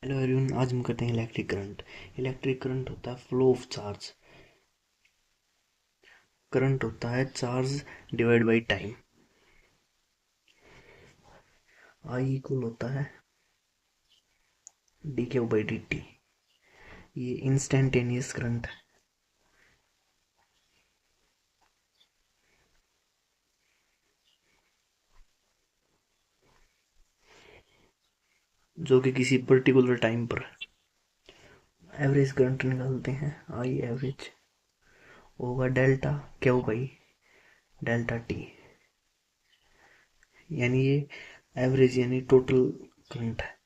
Hello everyone, आज हम करते हैं इलेक्ट्रिक करंट। इलेक्ट्रिक करंट होता है फ्लो ऑफ चार्ज। करंट होता है charge divide by time. I equal होता है D Q by D T. ये इंस्टेंटेनियस करंट है। जो कि किसी पर्टिकुलर टाइम पर एवरेज करंट निकालते हैं। आई एवरेज होगा delta Q by delta T. यानी ये एवरेज यानी टोटल करंट है।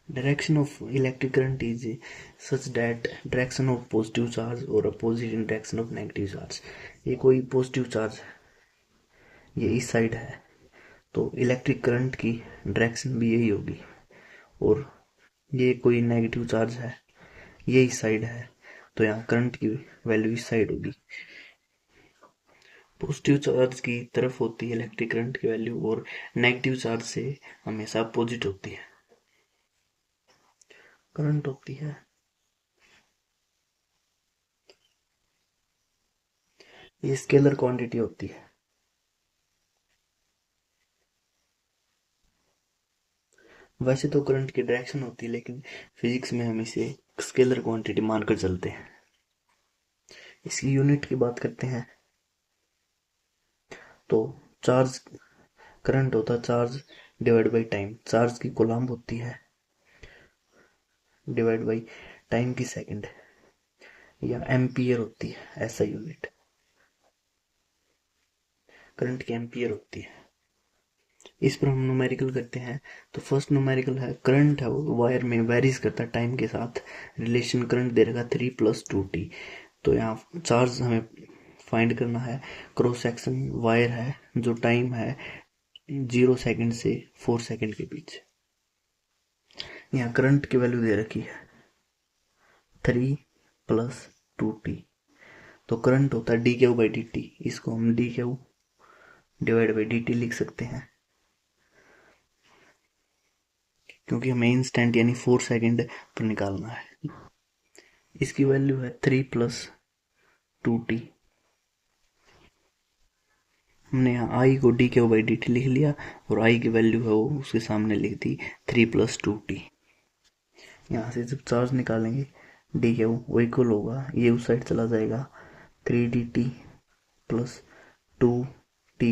Direction of electric current is such that direction of positive charge or opposite in direction of negative charge। ये कोई पॉजिटिव चार्ज ये इस साइड है तो इलेक्ट्रिक करंट की डायरेक्शन भी यही होगी, और ये कोई नेगेटिव चार्ज है ये इस साइड है तो यहाँ करंट की वैल्यू इस साइड होगी। पॉजिटिव चार्ज की तरफ होती है इलेक्ट्रिक करंट की वैल्यू, और नेगेटिव चार्ज से हमेशा अपोजिट होती है करंट होती है। ये स्केलर क्वांटिटी होती है। वैसे तो करंट की डायरेक्शन होती है, लेकिन फिजिक्स में हम इसे स्केलर क्वांटिटी मानकर चलते हैं। इसकी यूनिट की बात करते हैं तो चार्ज करंट होता है charge divide by time. Charge की कूलम्ब होती है डिवाइड बाई टाइम की सेकंड, या एम्पियर होती है ऐसा यूनिट। करंट की एम्पियर होती है। इस पर हम न्यूमेरिकल करते हैं तो फर्स्ट न्यूमेरिकल है करंट है वो वायर में वेरीज करता है टाइम के साथ। रिलेशन करंट दे रखा 3+2t। तो यहाँ चार्ज हमें फाइंड करना है। क्रॉस सेक्शन वायर है जो टाइम है 0 सेकंड से 4 सेकंड के बीच। यहाँ करंट की वैल्यू दे रखी है 3+2t। तो करंट होता है D Q by D T. इसको हम D Q divide by D T लिख सकते हैं, क्योंकि हमें इंस्टेंट यानी 4 सेकंड पर निकालना है। इसकी वैल्यू है 3+2t। हमने यहाँ आई को D Q by D T लिख लिया, और आई की वैल्यू है वो उसके सामने लिख दी 3+2t। यहाँ से जब चार्ज निकालेंगे डी क्यू वो इक्वल होगा, ये उस साइड चला जाएगा 3dt प्लस 2t,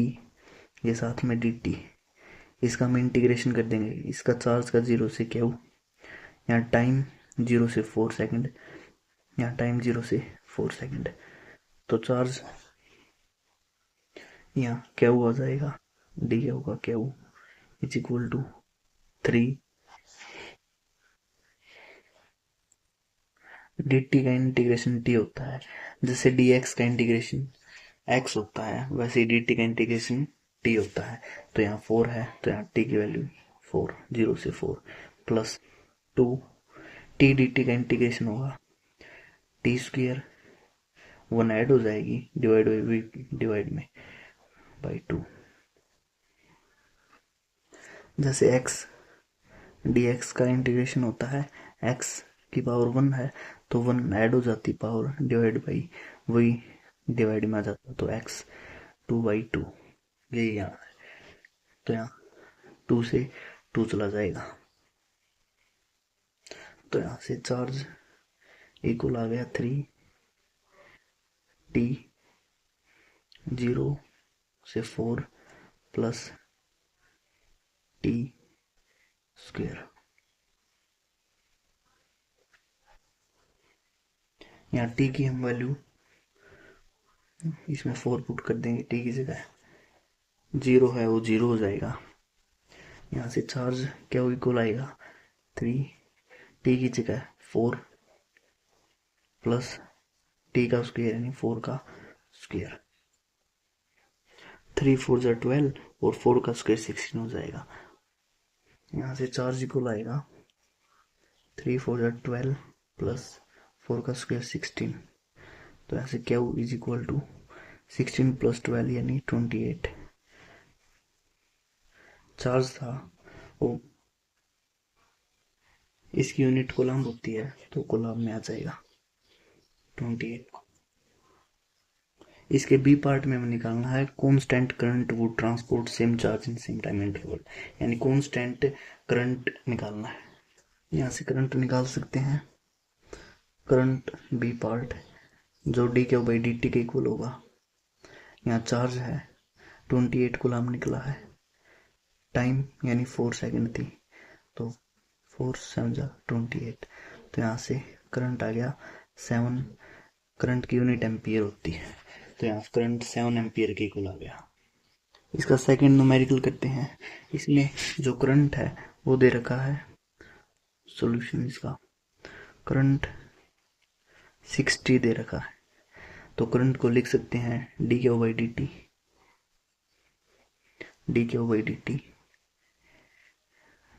ये साथ में dt। इसका हम इंटीग्रेशन कर देंगे। इसका चार्ज का 0 से क्यू, यहाँ टाइम 0 से 4 सेकंड, यहाँ टाइम 0 से 4 सेकंड। तो चार्ज यहाँ क्यू आ जाएगा, डी क्यू का Q is equal to 3 dt का इंटीग्रेशन t होता है। जैसे dx का इंटीग्रेशन x होता है, वैसे dt का इंटीग्रेशन t होता है। तो यहाँ 4 है तो यहाँ t की वैल्यू 4, 0 से 4 प्लस 2 t dt का इंटीग्रेशन होगा टी स्क्वेयर, 1 ऐड हो जाएगी डिवाइड में बाई 2। जैसे x dx का इंटीग्रेशन होता है x की पावर 1 है तो 1 ऐड हो जाती पावर डिवाइड बाई वही डिवाइड में आ जाता, तो x 2/2 यही यहाँ है। तो यहाँ 2 से 2 चला जाएगा, तो यहाँ से चार्ज इक्वल आ गया 3t 0 से 4 प्लस t स्क्वेयर। यहाँ t की हम वैल्यू इसमें 4 पुट कर देंगे, t की जगह 0 है वो 0 हो जाएगा। यहाँ से चार्ज क्या इक्वल आएगा 3 t की जगह 4 प्लस t का स्क्वायर यानी 4 का स्क्वायर। 3 4 जा 12 और 4 का स्क्वायर 16 हो जाएगा। यहाँ से चार्ज इक्वल आएगा 3 4 जा 12 प्लस 4 का स्क्वायर 16। तो यहाँ से क्या इज इक्वल टू 16 + 12 यानी 28 चार्ज था वो, इसकी यूनिट कूलम्ब होती है तो कूलम्ब में आ जाएगा 28। इसके बी पार्ट में हमें निकालना है constant current would transport same charge in same time interval, यानी कांस्टेंट करंट निकालना है। यहाँ से करंट निकाल सकते हैं। करंट बी पार्ट जो D Q by D T के इक्वल होगा। यहाँ चार्ज है 28 कूलम्ब निकला है, टाइम यानी 4 सेकंड थी तो 4 7 28, तो यहाँ से करंट आ गया 7। करंट की यूनिट एम्पियर होती है तो यहाँ करंट 7 एम्पियर के इक्वल आ गया। इसका सेकंड न्यूमेरिकल करते हैं। इसमें जो करंट है वो दे रखा है, सॉल्यूशन इसका करंट 60 दे रखा है, तो करंट को लिख सकते हैं D Q by D T, D Q by D T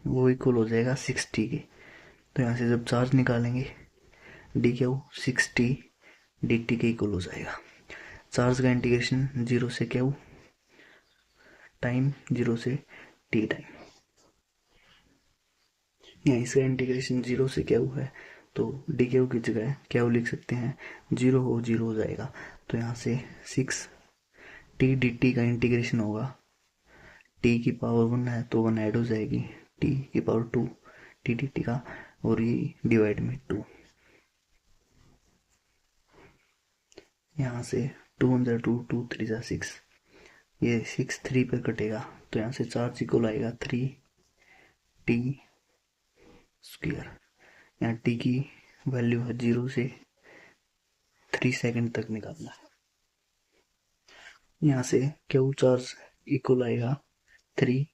वो इक्वल हो जाएगा 60 के। तो यहाँ से जब चार्ज निकालेंगे डी क्यू 60 डी टी के इक्वल हो जाएगा। चार्ज का इंटीग्रेशन 0 से क्यू, टाइम 0 से टी टाइम। यहाँ इसका इंटीग्रेशन 0 से क्यू है तो डी क्यू की जगह क्यू लिख सकते हैं, 0 हो जाएगा। तो यहाँ से 6 टी डी टी का इंटीग्रेशन होगा, टी की पावर 1 है तो 1 ऐड हो जाएगी, टी की पावर 2 टी डी टी का, और ये डिवाइड में 2। यहाँ से 2 1 2 2 3 6, ये 6 3 पर कटेगा तो यहाँ से चार्ज इक्वल आएगा 3 टी स्क्वायर। यहाँ टी की वैल्यू है 0 से 3 सेकंड तक निकालना है। यहाँ से क्यू चार्ज इक्वल आएगा 3,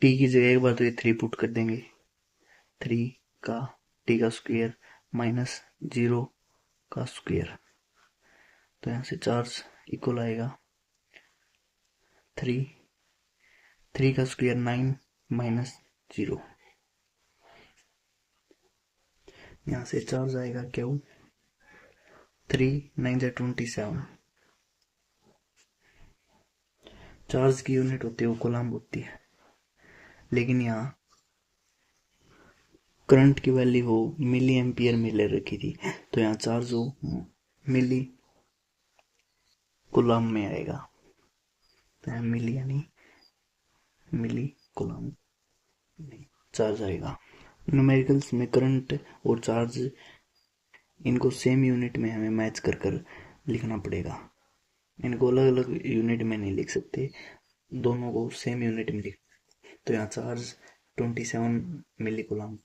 टी की जगह एक बार तो ये 3 पुट कर देंगे, 3 का टी का स्क्वायर माइनस 0 का स्क्वायर, तो यहाँ से चार्ज इक्वल आएगा 3 का स्क्वायर 9 माइनस 0। यहाँ से चार्ज आएगा क्यू 3 9 27। चार्ज की यूनिट होती है वो कूलम्ब होती है, लेकिन यहाँ करंट की वैल्यू हो मिली एम्पियर में ले रखी थी तो यहाँ चार्ज हो मिली कूलम्ब में आएगा, तो यहाँ मिली यानी मिली कूलम्ब में चार्ज आएगा। न्यूमेरिकल्स में करंट और चार्ज इनको सेम यूनिट में हमें मैच कर कर लिखना पड़ेगा, इनको अलग अलग यूनिट में नहीं लिख सकते, दोनों को सेम यूनिट में लिख। तो यहाँ चार्ज 27 मिली कूलम्ब